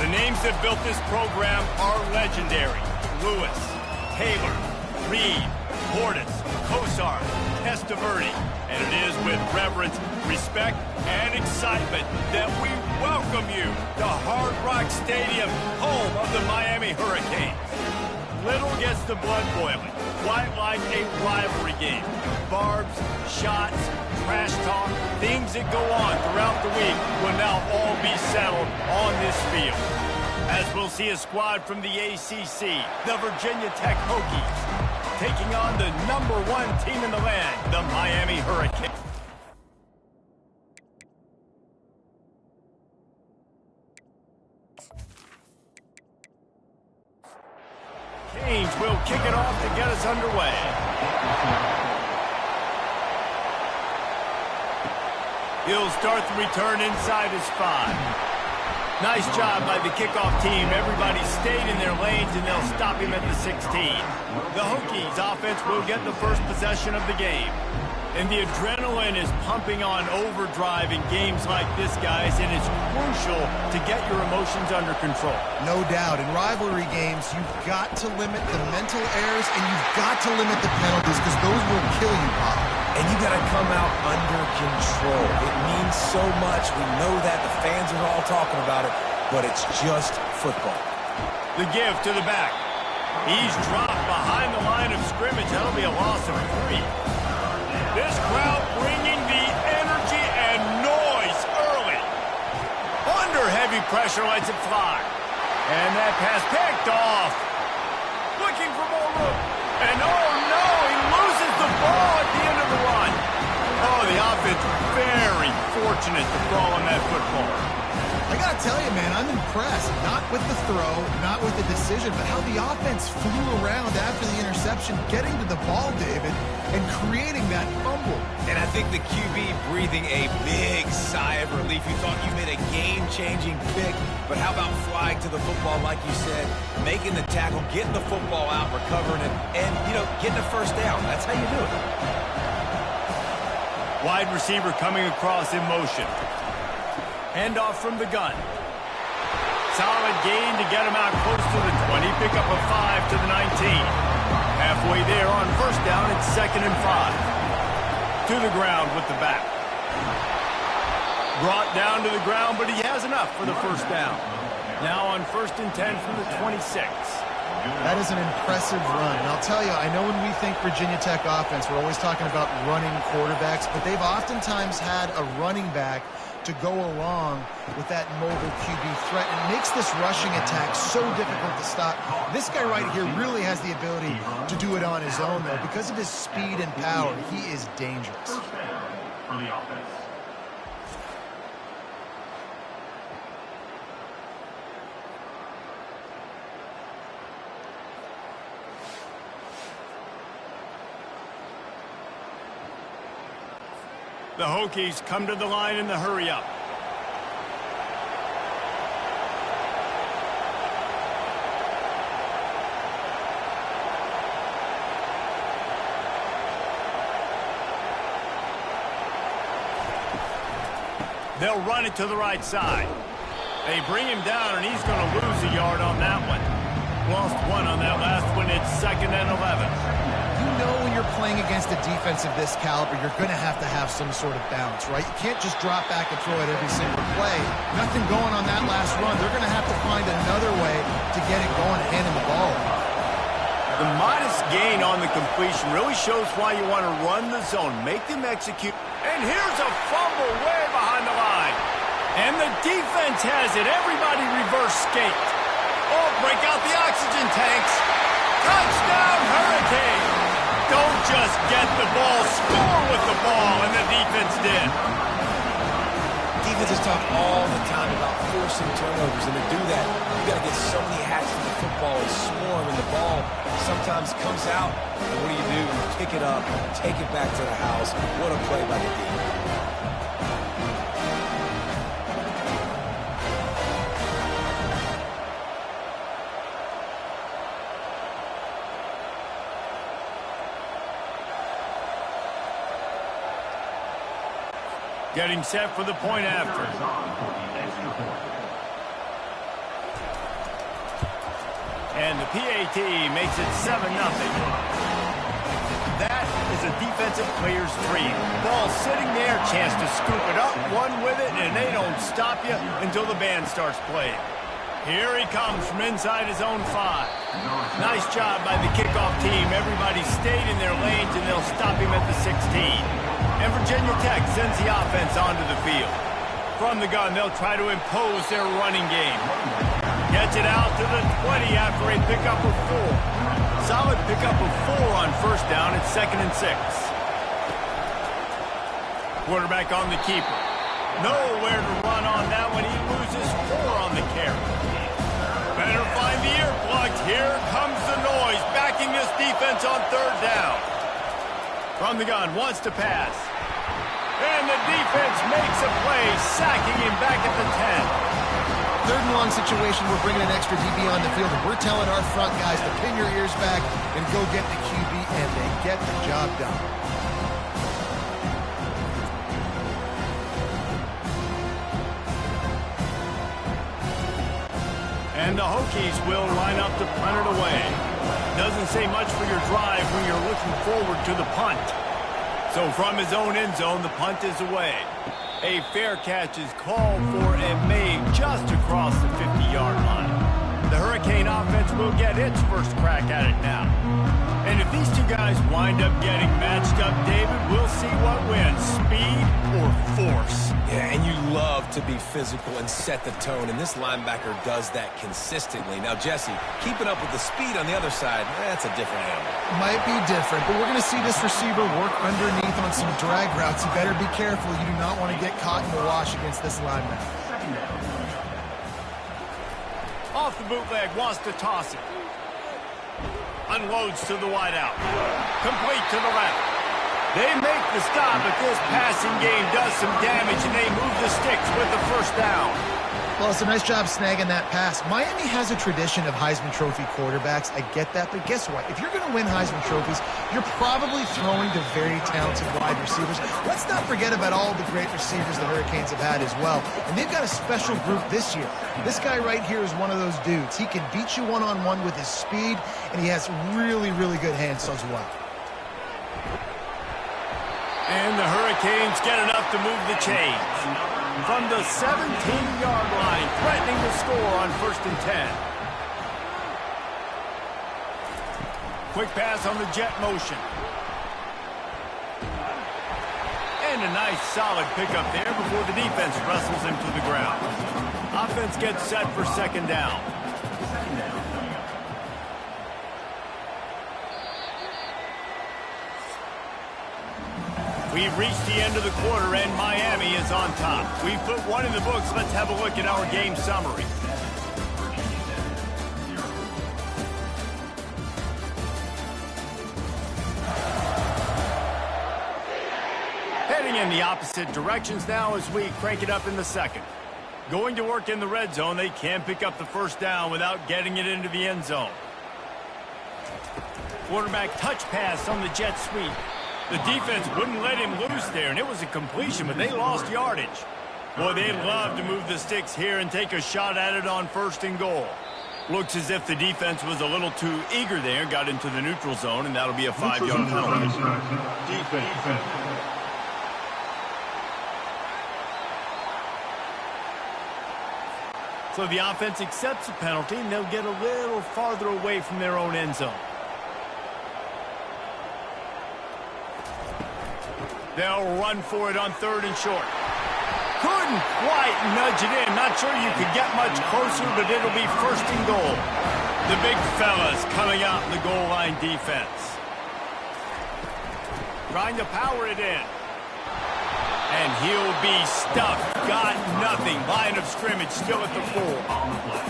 The names that built this program are legendary. Lewis, Taylor, Reed, Portis, Kosar, Testaverde. And it is with reverence, respect, and excitement that we welcome you to Hard Rock Stadium, home of the Miami Hurricanes. Little gets the blood boiling, quite like a rivalry game. Barbs, shots, trash talk, things that go on throughout the week will now all be settled on this field. As we'll see a squad from the ACC, the Virginia Tech Hokies, taking on the #1 team in the land, the Miami Hurricanes. Canes will kick it off to get us underway. He'll start the return inside his 5. Nice job by the kickoff team. Everybody stayed in their lanes, and they'll stop him at the 16. The Hokies offense will get the first possession of the game. And the adrenaline is pumping on overdrive in games like this, guys, and it's crucial to get your emotions under control. No doubt. In rivalry games, you've got to limit the mental errors, and you've got to limit the penalties, because those will kill you, Pop. And you got to come out under control. It means so much. We know that. The fans are all talking about it, but it's just football. The give to the back. He's dropped behind the line of scrimmage. That'll be a loss of 3. This crowd bringing the energy and noise early. Under heavy pressure, lets it fly. And that pass picked off. Looking for more room. And oh no, he loses the ball at the end of the run. Oh, the offense very fortunate to fall on that football. I got to tell you, man, I'm impressed. Not with the throw, not with the decision, but how the offense flew around after the interception, getting to the ball, David, and creating that fumble. And I think the QB breathing a big sigh of relief. You thought you made a game-changing pick, but how about flying to the football, like you said, making the tackle, getting the football out, recovering it, and, you know, getting a first down. That's how you do it. Wide receiver coming across in motion. Handoff from the gun. Solid gain to get him out close to the 20. Pick up a 5 to the 19. Halfway there on first down, it's 2nd and 5. To the ground with the back. Brought down to the ground, but he has enough for the first down. Now on 1st and 10 from the 26. That is an impressive run. And I'll tell you, I know when we think Virginia Tech offense, we're always talking about running quarterbacks, but they've oftentimes had a running back to go along with that mobile QB threat. And it makes this rushing attack so difficult to stop. This guy right here really has the ability to do it on his own, though. Because of his speed and power, he is dangerous. For the offense. The Hokies come to the line in the hurry-up. They'll run it to the right side. They bring him down, and he's going to lose a yard on that one. Lost 1 on that last one. It's 2nd and 11. You know when you're playing against a defense of this caliber, you're going to have some sort of balance, right? You can't just drop back and throw it every single play. Nothing going on that last run. They're going to have to find another way to get it going and handing the ball. The modest gain on the completion really shows why you want to run the zone, make them execute. And here's a fumble way behind the line. And the defense has it. Everybody reverse skate. Oh, break out the oxygen tanks. Touchdown, Hurricane. Don't just get the ball, score with the ball, and the defense did. Defense is talk all the time about forcing turnovers, and to do that, you got to get so many hats to the football and swarm, and the ball sometimes comes out, and what do? You pick it up, take it back to the house. What a play by the defense. Getting set for the point after. And the PAT makes it 7-0. That is a defensive player's dream. Ball sitting there, chance to scoop it up, one with it, and they don't stop you until the band starts playing. Here he comes from inside his own 5. Nice job by the kickoff team. Everybody stayed in their lanes, and they'll stop him at the 16. And Virginia Tech sends the offense onto the field. From the gun, they'll try to impose their running game. Gets it out to the 20 after a pickup of 4. Solid pickup of 4 on first down. It's 2nd and 6. Quarterback on the keeper. Nowhere to run on that one. He loses 4 on the carry. Better find the earplugs. Here comes the noise, backing this defense on 3rd down. From the gun, wants to pass. And the defense makes a play, sacking him back at the 10. 3rd and long situation, we're bringing an extra DB on the field, and we're telling our front guys to pin your ears back and go get the QB, and they get the job done. And the Hokies will line up to punt it away. Doesn't say much for your drive when you're looking forward to the punt. So from his own end zone, the punt is away. A fair catch is called for and made just across the 50-yard line. The Hurricane offense will get its first crack at it now. And if these two guys wind up getting matched up, David, we'll see what wins, speed or force. Yeah, and you love to be physical and set the tone, and this linebacker does that consistently. Now, Jesse, keeping up with the speed on the other side, that's a different animal. Might be different, but we're going to see this receiver work underneath on some drag routes. You better be careful. You do not want to get caught in the wash against this linebacker. Off the bootleg, wants to toss it. Unloads to the wideout. Complete to the left. They make the stop, but this passing game does some damage, and they move the sticks with the first down. Well, it's a nice job snagging that pass. Miami has a tradition of Heisman Trophy quarterbacks. I get that, but guess what? If you're going to win Heisman Trophies, you're probably throwing to very talented wide receivers. Let's not forget about all the great receivers the Hurricanes have had as well. And they've got a special group this year. This guy right here is one of those dudes. He can beat you one-on-one with his speed, and he has really, really good hands as well. And the Hurricanes get enough to move the chains. From the 17-yard line, threatening to score on 1st and 10. Quick pass on the jet motion. And a nice solid pickup there before the defense wrestles him to the ground. Offense gets set for 2nd down. We've reached the end of the quarter, and Miami is on top. We've put one in the books. Let's have a look at our game summary. Heading in the opposite directions now as we crank it up in the 2nd. Going to work in the red zone. They can pick up the 1st down without getting it into the end zone. Quarterback touch pass on the jet sweep. The defense wouldn't let him loose there, and it was a completion, but they lost yardage. Boy, they'd love to move the sticks here and take a shot at it on 1st and goal. Looks as if the defense was a little too eager there, got into the neutral zone, and that'll be a 5-yard penalty. Defense. So the offense accepts the penalty, and they'll get a little farther away from their own end zone. They'll run for it on 3rd and short. Couldn't quite nudge it in. Not sure you could get much closer, but it'll be 1st and goal. The big fellas coming out in the goal line defense. Trying to power it in. And he'll be stuffed. Got nothing. Line of scrimmage still at the 4.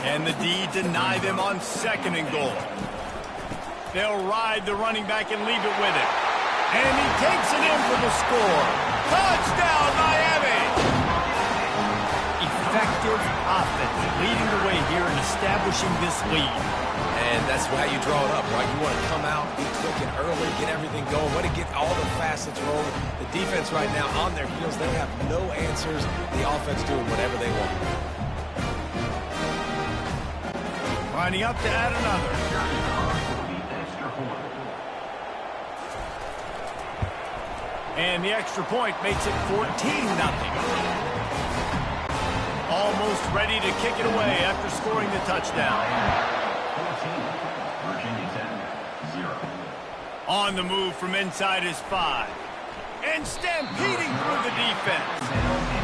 And the D deny them on 2nd and goal. They'll ride the running back and leave it with him. And he takes it in for the score. Touchdown, Miami! Effective offense leading the way here and establishing this lead. And that's how you draw it up, right? You want to come out, be quick and early, get everything going, want to get all the facets rolling. The defense right now on their heels, they have no answers. The offense doing whatever they want. Lining up to add another. And the extra point makes it 14-0. Almost ready to kick it away after scoring the touchdown. On the move from inside his 5. And stampeding through the defense.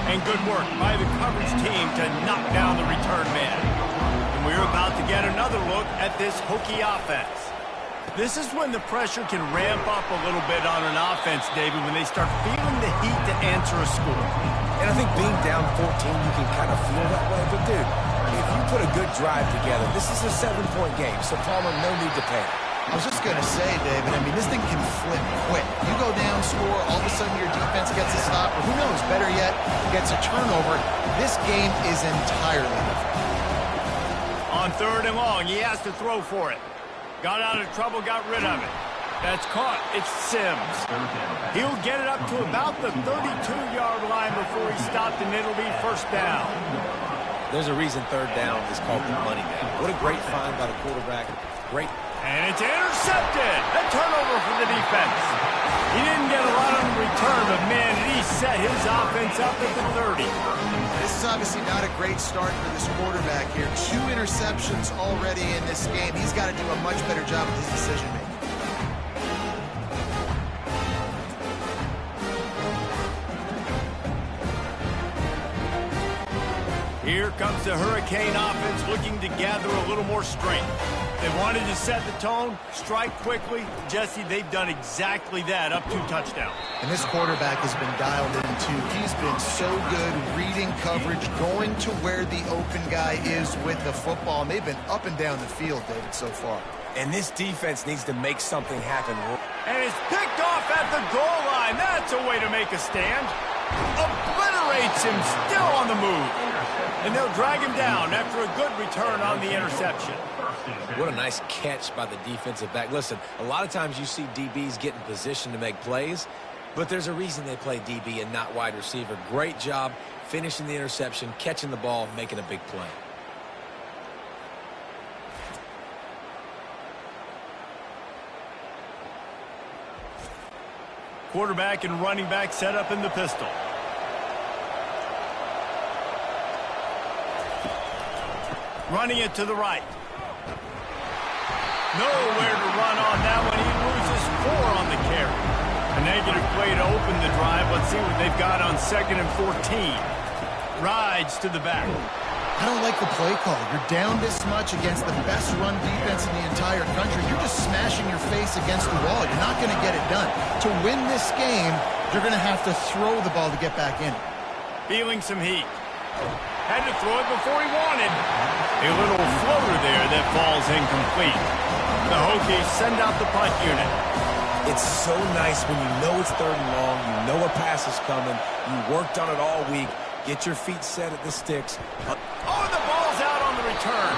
And good work by the coverage team to knock down the return man. And we're about to get another look at this Hokie offense. This is when the pressure can ramp up a little bit on an offense, David, when they start feeling the heat to answer a score. And I think being down 14, you can kind of feel that way. But, dude, if you put a good drive together, this is a 7-point game. So, Palmer, no need to panic. I was just going to say, David, I mean, this thing can flip quick. You go down, score, all of a sudden your defense gets a stop, or who knows, better yet, gets a turnover. This game is entirely different. On 3rd and long, he has to throw for it. Got out of trouble, got rid of it. That's caught. It's Sims. He'll get it up to about the 32-yard line before he stopped, and it'll be 1st down. There's a reason 3rd down is called the money down. What a great find by the quarterback. Great. And it's intercepted. A turnover for the defense. He didn't get a lot on the return, but, man, he set his offense up at the 30. This is obviously not a great start for this quarterback here. 2 interceptions already in this game. He's got to do a much better job with his decision-making. Here comes the Hurricane offense looking to gather a little more strength. They wanted to set the tone, strike quickly. Jesse, they've done exactly that, up 2 touchdowns. And this quarterback has been dialed in, too. He's been so good reading coverage, going to where the open guy is with the football. And they've been up and down the field, David, so far. And this defense needs to make something happen. And it's picked off at the goal line. That's a way to make a stand. Obliterates him, still on the move. And they'll drag him down after a good return on the interception. What a nice catch by the defensive back. Listen, a lot of times you see DBs get in position to make plays, but there's a reason they play DB and not wide receiver. Great job finishing the interception, catching the ball, making a big play. Quarterback and running back set up in the pistol. Running it to the right. Nowhere to run on that one. He loses 4 on the carry. A negative play to open the drive. Let's see what they've got on 2nd and 14. Rides to the back. I don't like the play call. You're down this much against the best run defense in the entire country. You're just smashing your face against the wall. You're not going to get it done. To win this game, you're going to have to throw the ball to get back in. Feeling some heat. Had to throw it before he wanted. A little floater there that falls incomplete. The Hokies send out the punt unit. It's so nice when you know it's 3rd and long, you know a pass is coming, you worked on it all week, get your feet set at the sticks. Oh, the ball's out on the return.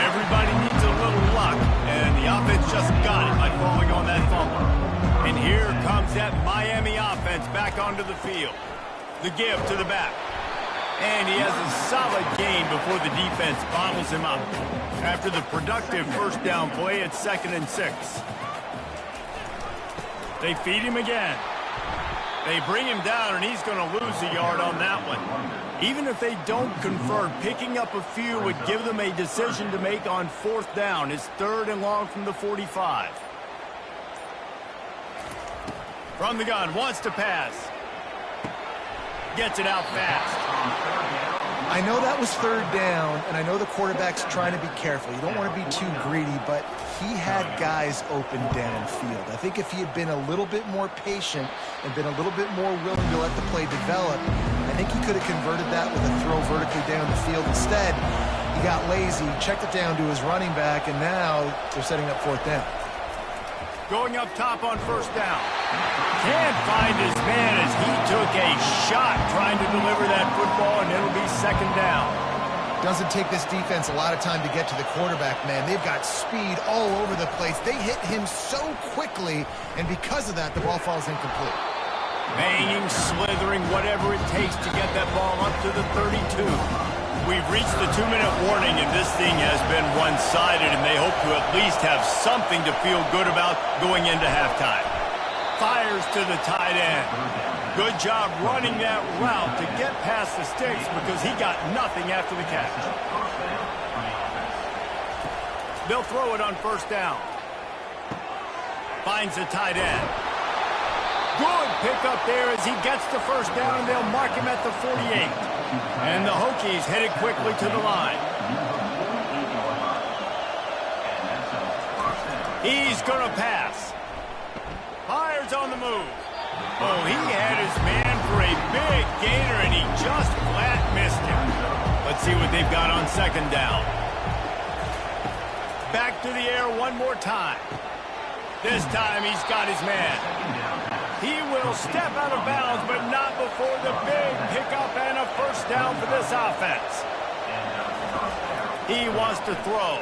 Everybody needs a little luck, and the offense just got it by falling on that fumble. And here comes that Miami offense back onto the field. The give to the back. And he has a solid gain before the defense bottles him up. After the productive first down play, it's 2nd and 6. They feed him again. They bring him down, and he's going to lose a yard on that one. Even if they don't convert, picking up a few would give them a decision to make on 4th down. It's 3rd and long from the 45. From the gun, wants to pass. Gets it out fast. I know that was 3rd down, and I know the quarterback's trying to be careful. You don't want to be too greedy, but he had guys open downfield. I think if he had been a little bit more patient and been a little bit more willing to let the play develop, I think he could have converted that with a throw vertically down the field. Instead, he got lazy, checked it down to his running back, and now they're setting up 4th down. Going up top on 1st down. Can't find his man as he took a shot trying to deliver that football, and it'll be 2nd down. Doesn't take this defense a lot of time to get to the quarterback, man. They've got speed all over the place. They hit him so quickly, and because of that, the ball falls incomplete. Banging, slithering, whatever it takes to get that ball up to the 32. We've reached the 2-minute warning, and this thing has been one-sided, and they hope to at least have something to feel good about going into halftime. Fires to the tight end. Good job running that route to get past the sticks because he got nothing after the catch. They'll throw it on 1st down. Finds the tight end. Good pickup there as he gets the 1st down. They'll mark him at the 48. And the Hokies headed quickly to the line. He's going to pass. Fires on the move. Oh, he had his man for a big gainer, and he just flat missed him. Let's see what they've got on 2nd down. Back to the air one more time. This time he's got his man. He will step out of bounds, but not before the big pickup and a 1st down for this offense. He wants to throw.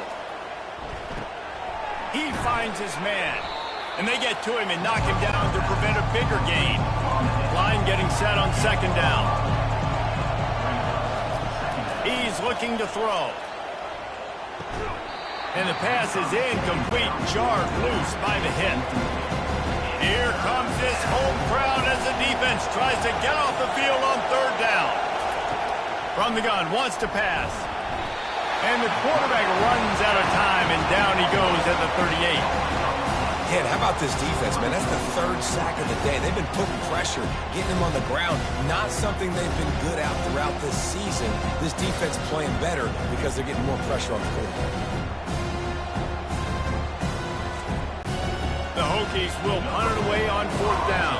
He finds his man. And they get to him and knock him down to prevent a bigger gain. Line getting set on 2nd down. He's looking to throw. And the pass is incomplete, jarred loose by the hit. Here comes this home crowd as the defense tries to get off the field on 3rd down. From the gun, wants to pass. And the quarterback runs out of time, and down he goes at the 38. Man, how about this defense, man? That's the 3rd sack of the day. They've been putting pressure, getting him on the ground. Not something they've been good at throughout this season. This defense playing better because they're getting more pressure on the quarterback. The Hokies will punt it away on 4th down.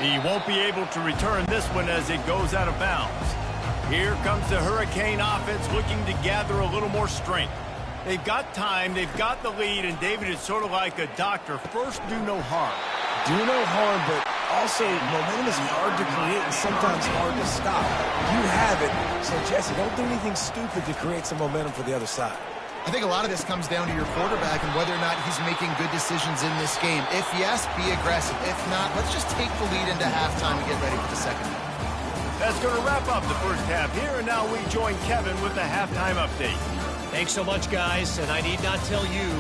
He won't be able to return this one as it goes out of bounds. Here comes the Hurricane offense looking to gather a little more strength. They've got time, they've got the lead, and David is sort of like a doctor. First, do no harm. Do no harm, but also momentum is hard to create and sometimes hard to stop. You have it, so Jesse, don't do anything stupid to create some momentum for the other side. I think a lot of this comes down to your quarterback and whether or not he's making good decisions in this game. If yes, be aggressive. If not, let's just take the lead into halftime and get ready for the 2nd half. That's going to wrap up the 1st half here, and now we join Kevin with the halftime update. Thanks so much, guys, and I need not tell you,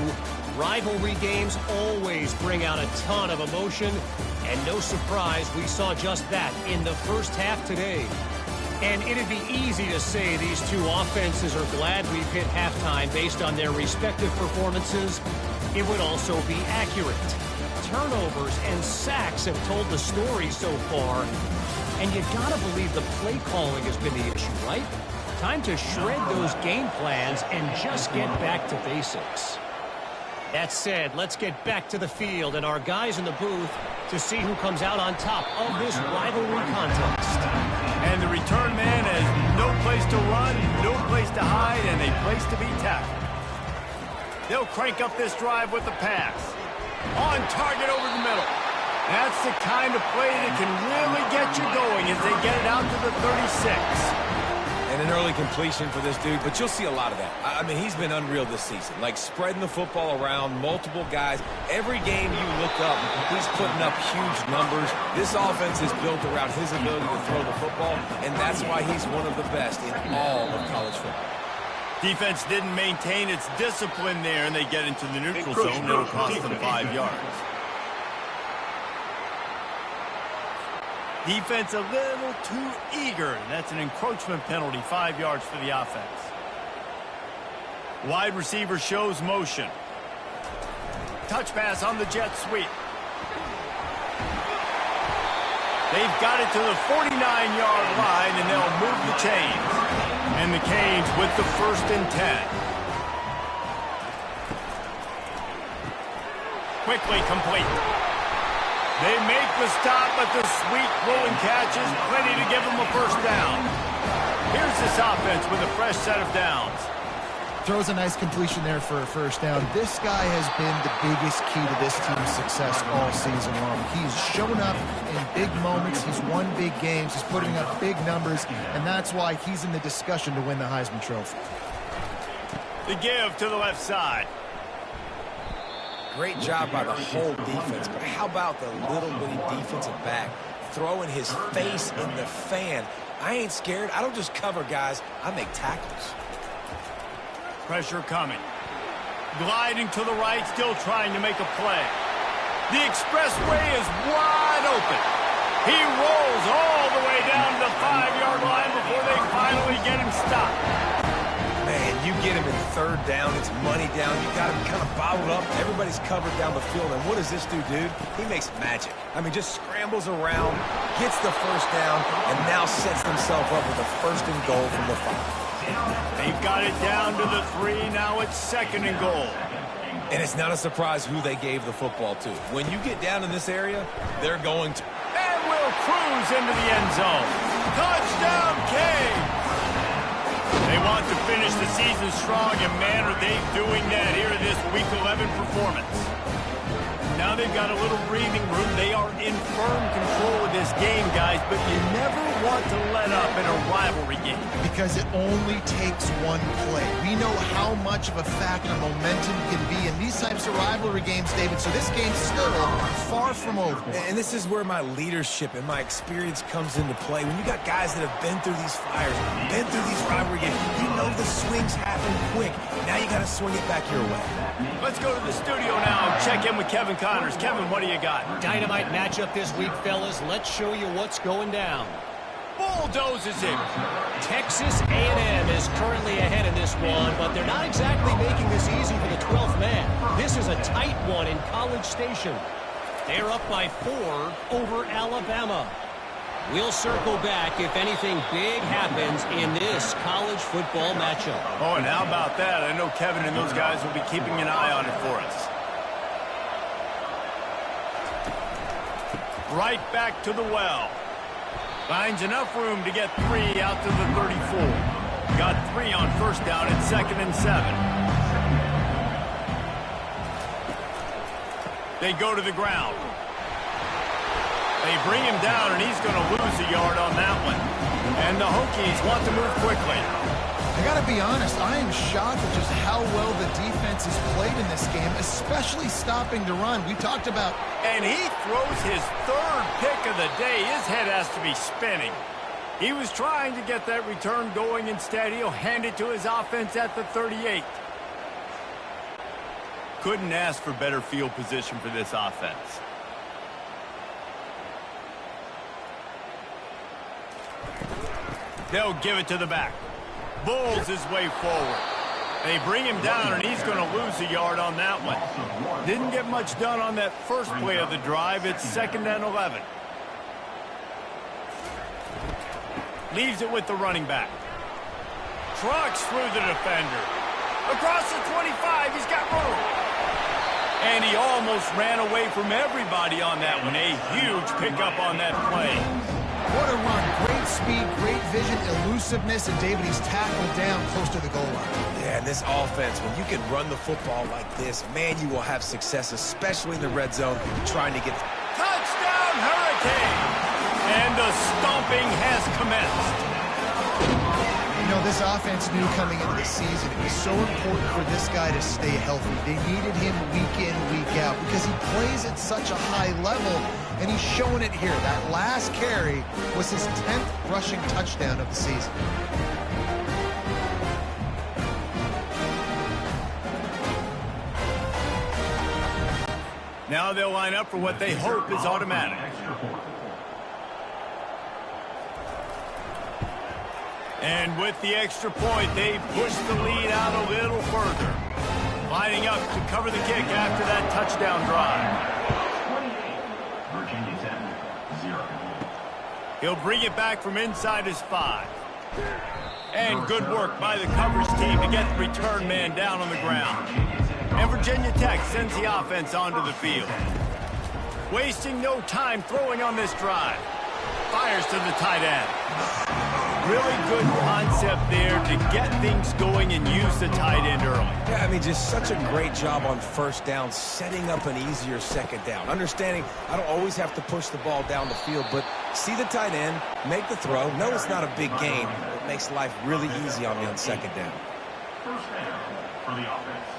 rivalry games always bring out a ton of emotion, and no surprise, we saw just that in the 1st half today. And it'd be easy to say these two offenses are glad we've hit halftime based on their respective performances. It would also be accurate. Turnovers and sacks have told the story so far. And you gotta believe the play calling has been the issue, right? Time to shred those game plans and just get back to basics. That said, let's get back to the field and our guys in the booth to see who comes out on top of this rivalry contest. And the return man has no place to run, no place to hide, and a place to be tackled. They'll crank up this drive with the pass. On target over the middle. That's the kind of play that can really get you going as they get it out to the 36. And an early completion for this dude, but you'll see a lot of that. I mean, he's been unreal this season. Like, spreading the football around, multiple guys. Every game you look up, he's putting up huge numbers. This offense is built around his ability to throw the football, and that's why he's one of the best in all of college football. Defense didn't maintain its discipline there, and they get into the neutral zone. It'll cost them 5 yards. Defense a little too eager. That's an encroachment penalty, 5 yards for the offense. Wide receiver shows motion. Touch pass on the jet sweep. They've got it to the 49-yard line, and they'll move the chains. And the Canes with the 1st and 10. Quickly complete. They make the stop, but the sweet rolling catch is plenty to give them a 1st down. Here's this offense with a fresh set of downs. Throws a nice completion there for a 1st down. This guy has been the biggest key to this team's success all season long. He's shown up in big moments. He's won big games. He's putting up big numbers, and that's why he's in the discussion to win the Heisman Trophy. The give to the left side. Great job by the whole defense, but how about the little bitty defensive back throwing his face in the fan? I ain't scared. I don't just cover guys. I make tackles. Pressure coming. Gliding to the right, still trying to make a play. The expressway is wide open. He rolls all the way down to the 5-yard line before they finally get him stopped. Man, you get him in 3rd down, it's money down. You got him kind of bottled up. Everybody's covered down the field. And what does this dude? He makes magic. I mean, just scrambles around, gets the 1st down, and now sets himself up with a 1st and goal from the 5. They've got it down to the 3. Now it's 2nd and goal. And it's not a surprise who they gave the football to. When you get down in this area, they're going to. And will cruise into the end zone. Touchdown, Canes! They want to finish the season strong, and man, are they doing that here in this Week 11 performance. Now they've got a little breathing room. They are in firm control of this game, guys, but you never want to let up in a rivalry game. Because it only takes one play. We know how much of a factor momentum can be in these types of rivalry games, David, so this game's still far from over. And this is where my leadership and my experience comes into play. When you got guys that have been through these fires, been through these rivalry games, you know the swings happen quick. Now you got to swing it back your way. Let's go to the studio now and check in with Kevin Connors. Kevin, what do you got? Dynamite matchup this week, fellas. Let's show you what's going down. Bulldozes it. Texas A&M is currently ahead in this one, but they're not exactly making this easy for the 12th man. This is a tight one in College Station. They're up by 4 over Alabama. We'll circle back if anything big happens in this college football matchup. Oh, and how about that? I know Kevin and those guys will be keeping an eye on it for us. Right back to the well. Finds enough room to get 3 out to the 34. Got 3 on 1st down at 2nd and 7. They go to the ground. They bring him down, and he's going to lose a yard on that one. And the Hokies want to move quickly. I got to be honest, I am shocked at just how well the defense has played in this game, especially stopping the run. We talked about... And he throws his 3rd pick of the day. His head has to be spinning. He was trying to get that return going. Instead, he'll hand it to his offense at the 38. Couldn't ask for better field position for this offense. They'll give it to the back. Bulls his way forward. They bring him down, and he's going to lose a yard on that one. Didn't get much done on that first play of the drive. It's 2nd and 11. Leaves it with the running back. Trucks through the defender. Across the 25, he's got room. And he almost ran away from everybody on that one. A huge pickup on that play. What a run. Great speed, great vision, elusiveness, and David, he's tackled down close to the goal line. Yeah, and this offense, when you can run the football like this, man, you will have success, especially in the red zone, trying to get... Touchdown, Hurricane! And the stomping has commenced. You know, this offense knew coming into the season it was so important for this guy to stay healthy. They needed him week in, week out because he plays at such a high level, and he's showing it here. That last carry was his 10th rushing touchdown of the season. Now they'll line up for what they hope is automatic. And with the extra point, they push the lead out a little further. Lining up to cover the kick after that touchdown drive. Virginia 10, 0. He'll bring it back from inside his 5. And good work by the coverage team to get the return man down on the ground. And Virginia Tech sends the offense onto the field. Wasting no time throwing on this drive. Fires to the tight end. Really good concept there to get things going and use the tight end early. Yeah, I mean, just such a great job on first down, setting up an easier second down. Understanding I don't always have to push the ball down the field, but see the tight end, make the throw. No, it's not a big gain. It makes life really easy on me on second down. First down for the offense.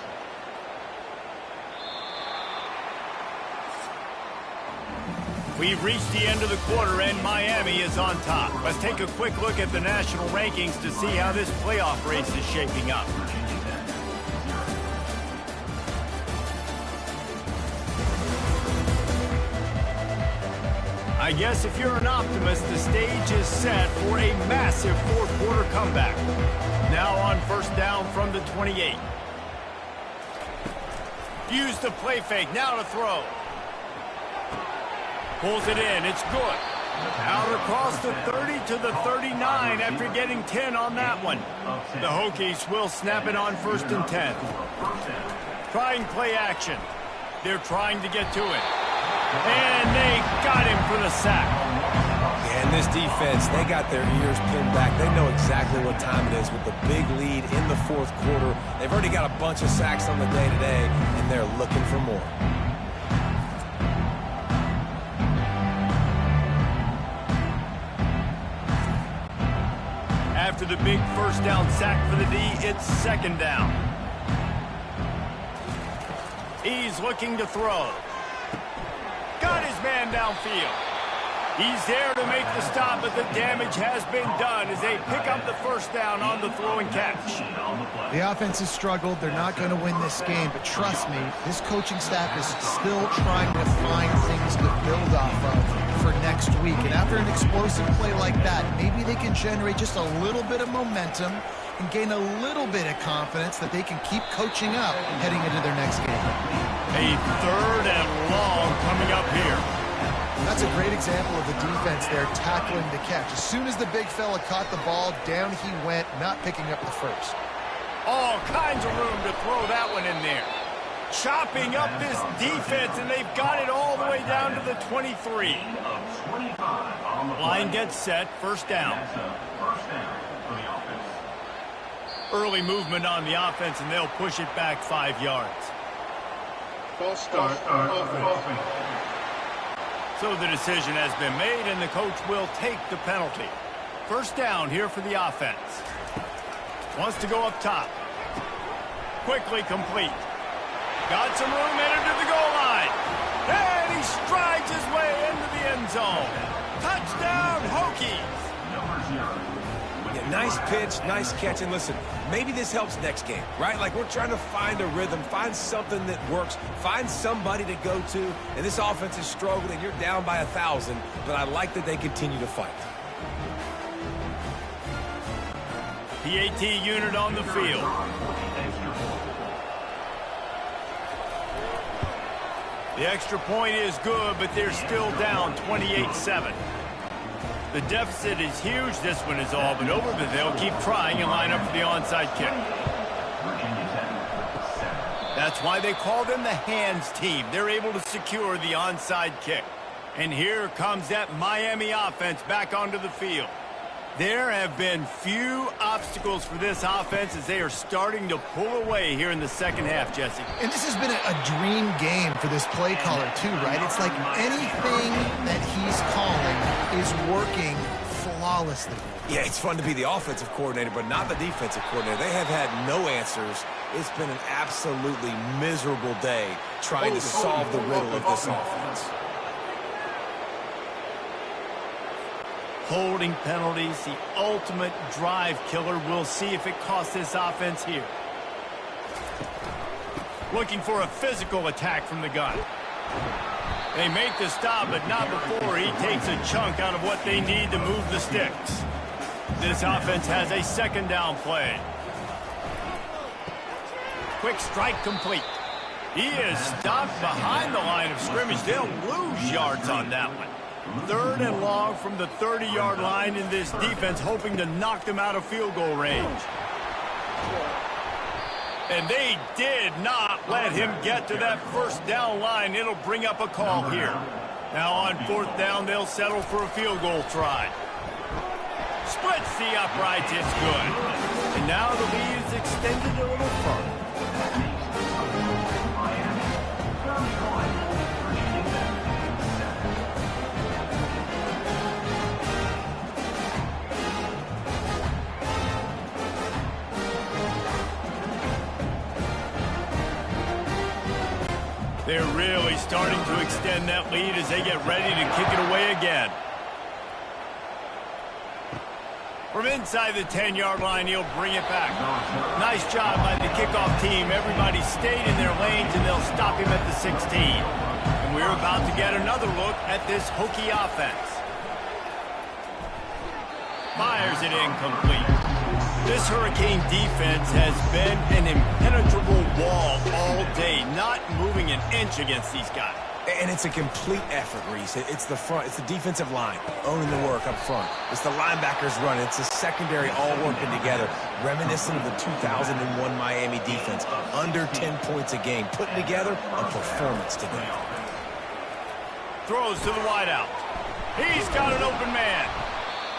We've reached the end of the quarter, and Miami is on top. Let's take a quick look at the national rankings to see how this playoff race is shaping up. I guess if you're an optimist, the stage is set for a massive fourth-quarter comeback. Now on first down from the 28. Use the play fake, now to throw. Pulls it in, it's good. Out across the 30 to the 39 after getting 10 on that one. The Hokies will snap it on first and 10. Trying play action. They're trying to get to it. And they got him for the sack. Yeah, and this defense, they got their ears pinned back. They know exactly what time it is with the big lead in the fourth quarter. They've already got a bunch of sacks on the day today, and they're looking for more. After the big first down sack for the D, it's second down. He's looking to throw. Got his man downfield. He's there to make the stop, but the damage has been done as they pick up the first down on the throw and catch. The offense has struggled. They're not going to win this game, but trust me, this coaching staff is still trying to find things to build off of for next week. And after an explosive play like that, maybe they can generate just a little bit of momentum and gain a little bit of confidence that they can keep coaching up heading into their next game. A third and long coming up here. That's a great example of the defense there tackling the catch. As soon as the big fella caught the ball, down he went, not picking up the first. All kinds of room to throw that one in there. Chopping up this defense, and they've got it all the way down to the 23. Line gets set, first down. Early movement on the offense, and they'll push it back 5 yards. False start. Offense. So the decision has been made, and the coach will take the penalty. First down here for the offense. Wants to go up top. Quickly complete. Got some room, headed to the goal line. And he strides his way into the end zone. Touchdown, Hokies. Yeah, nice pitch, nice catch, and listen, maybe this helps next game, right? Like we're trying to find a rhythm, find something that works, find somebody to go to, and this offense is struggling. You're down by 1,000, but I like that they continue to fight. PAT unit on the field. The extra point is good, but they're still down 28-7. The deficit is huge. This one is all but over, but they'll keep trying and line up for the onside kick. That's why they call them the hands team. They're able to secure the onside kick. And here comes that Miami offense back onto the field. There have been few obstacles for this offense as they are starting to pull away here in the second half, Jesse. And this has been a dream game for this play caller too, right? It's like anything that he's calling is working flawlessly. Yeah, it's fun to be the offensive coordinator, but not the defensive coordinator. They have had no answers. It's been an absolutely miserable day trying to solve the riddle of this offense. Holding penalties, the ultimate drive killer. We'll see if it costs this offense here. Looking for a physical attack from the gun. They make the stop, but not before he takes a chunk out of what they need to move the sticks. This offense has a second down play. Quick strike complete. He is stopped behind the line of scrimmage. They'll lose yards on that one. 3rd and long from the 30-yard line in this defense, hoping to knock them out of field goal range. And they did not let him get to that first down line. It'll bring up a call here. Now on 4th down, they'll settle for a field goal try. Splits the uprights, it's good. And now the lead is extended a little further. They're really starting to extend that lead as they get ready to kick it away again. From inside the 10-yard line, he'll bring it back. Nice job by the kickoff team. Everybody stayed in their lanes, and they'll stop him at the 16. And we're about to get another look at this Hokie offense. Fires it incomplete. This Hurricane defense has been an impenetrable wall all day, not moving an inch against these guys. And it's a complete effort, Reese. It's the front. It's the defensive line owning the work up front. It's the linebackers running. It's the secondary all working together, reminiscent of the 2001 Miami defense. Under 10 points a game, putting together a performance today. Throws to the wideout. He's got an open man.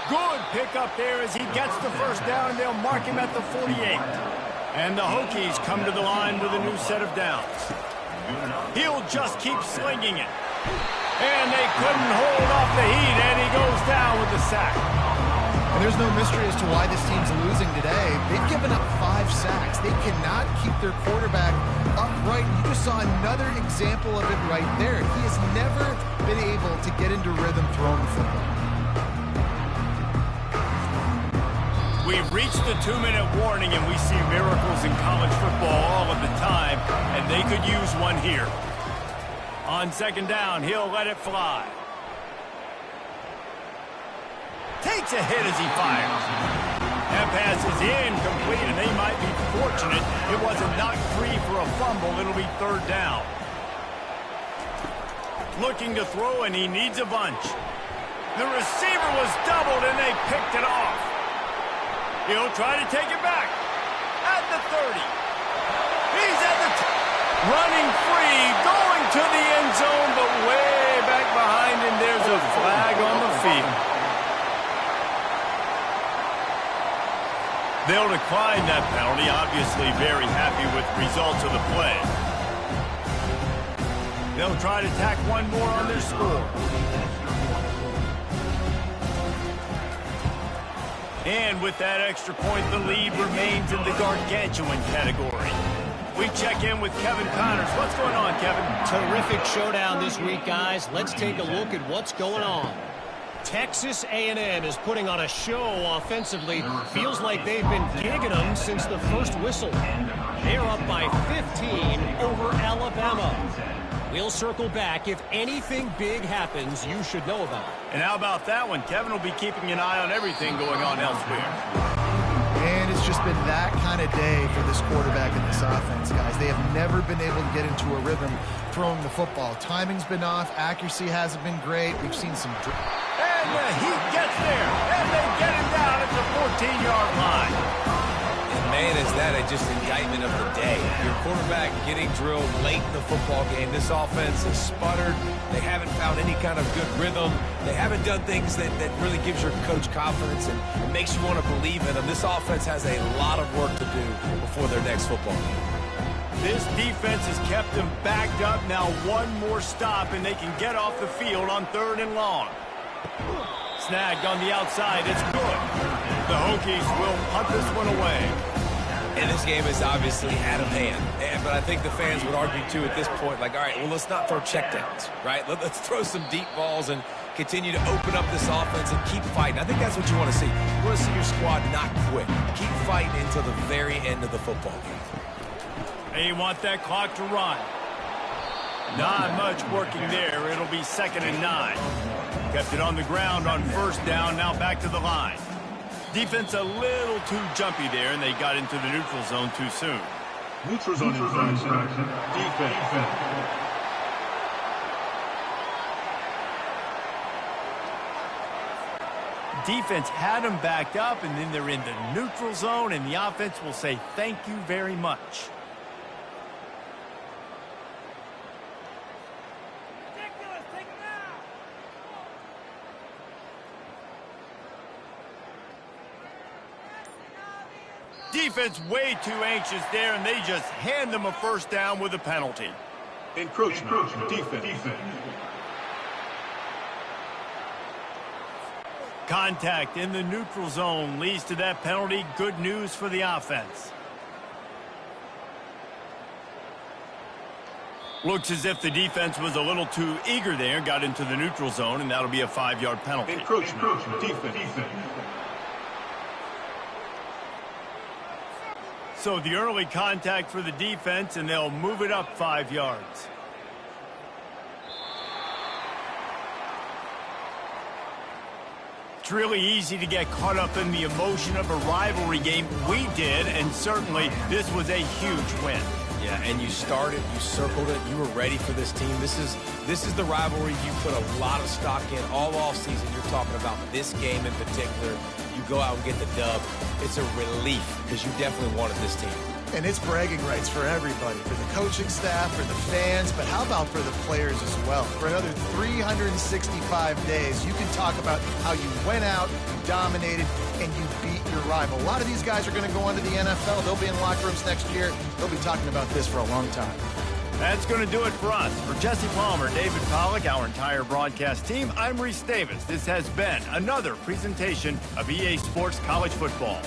Good pickup there as he gets the first down, and they'll mark him at the 48. And the Hokies come to the line with a new set of downs. He'll just keep slinging it. And they couldn't hold off the heat, and he goes down with the sack. And there's no mystery as to why this team's losing today. They've given up 5 sacks. They cannot keep their quarterback upright. You just saw another example of it right there. He has never been able to get into rhythm throwing the football. We've reached the 2-minute warning, and we see miracles in college football all of the time, and they could use one here. On 2nd down, he'll let it fly. Takes a hit as he fires. That pass is incomplete, and they might be fortunate it wasn't knocked free for a fumble. It'll be 3rd down. Looking to throw, and he needs a bunch. The receiver was doubled, and they picked it off. He'll try to take it back at the 30. He's at the running free, going to the end zone, but way back behind him, there's a flag on the field. They'll decline that penalty, obviously very happy with results of the play. They'll try to tack one more on their score. And with that extra point, the lead remains in the gargantuan category. We check in with Kevin Connors. What's going on, Kevin? Terrific showdown this week, guys. Let's take a look at what's going on. Texas A&M is putting on a show offensively. Feels like they've been gigging them since the first whistle. They're up by 15 over Alabama. We'll circle back. If anything big happens, you should know about it. And how about that one? Kevin will be keeping an eye on everything going on elsewhere. And it's just been that kind of day for this quarterback and this offense, guys. They have never been able to get into a rhythm throwing the football. Timing's been off. Accuracy hasn't been great. We've seen some... And the Heat gets there. And they get him down at the 14-yard line. Man, is that just indictment of the day. Your quarterback getting drilled late in the football game. This offense has sputtered. They haven't found any kind of good rhythm. They haven't done things that really gives your coach confidence and makes you want to believe in them. This offense has a lot of work to do before their next football game. This defense has kept them backed up. Now one more stop, and they can get off the field on 3rd and long. snagged on the outside. It's good. The Hokies will punt this one away. And this game is obviously out of hand. But I think the fans would argue, too, at this point, like, all right, well, let's not throw checkdowns, right? Let's throw some deep balls and continue to open up this offense and keep fighting. I think that's what you want to see. You want to see your squad not quit. Keep fighting until the very end of the football game. They want that clock to run. Not much working there. It'll be 2nd and 9. Kept it on the ground on 1st down, now back to the line. Defense a little too jumpy there, and they got into the neutral zone too soon. Neutral zone infraction. Defense. Defense had them backed up, and then they're in the neutral zone, and the offense will say thank you very much. Defense way too anxious there, and they just hand them a 1st down with a penalty. Encroachment. Defense. Contact in the neutral zone leads to that penalty. Good news for the offense. Looks as if the defense was a little too eager there, got into the neutral zone, and that'll be a 5-yard penalty. Encroachment. Defense. So the early contact for the defense, and they'll move it up 5 yards. It's really easy to get caught up in the emotion of a rivalry game. We did, and certainly this was a huge win. Yeah, and you started, you circled it, you were ready for this team. This is the rivalry you put a lot of stock in all offseason. You're talking about this game in particular. You go out and get the dub. It's a relief because you definitely wanted this team. And it's bragging rights for everybody, for the coaching staff, for the fans, but how about for the players as well? For another 365 days, you can talk about how you went out, you dominated, and you beat your rival. A lot of these guys are going to go on to the NFL. They'll be in locker rooms next year. They'll be talking about this for a long time. That's going to do it for us. For Jesse Palmer, David Pollack, our entire broadcast team, I'm Reese Davis. This has been another presentation of EA Sports College Football.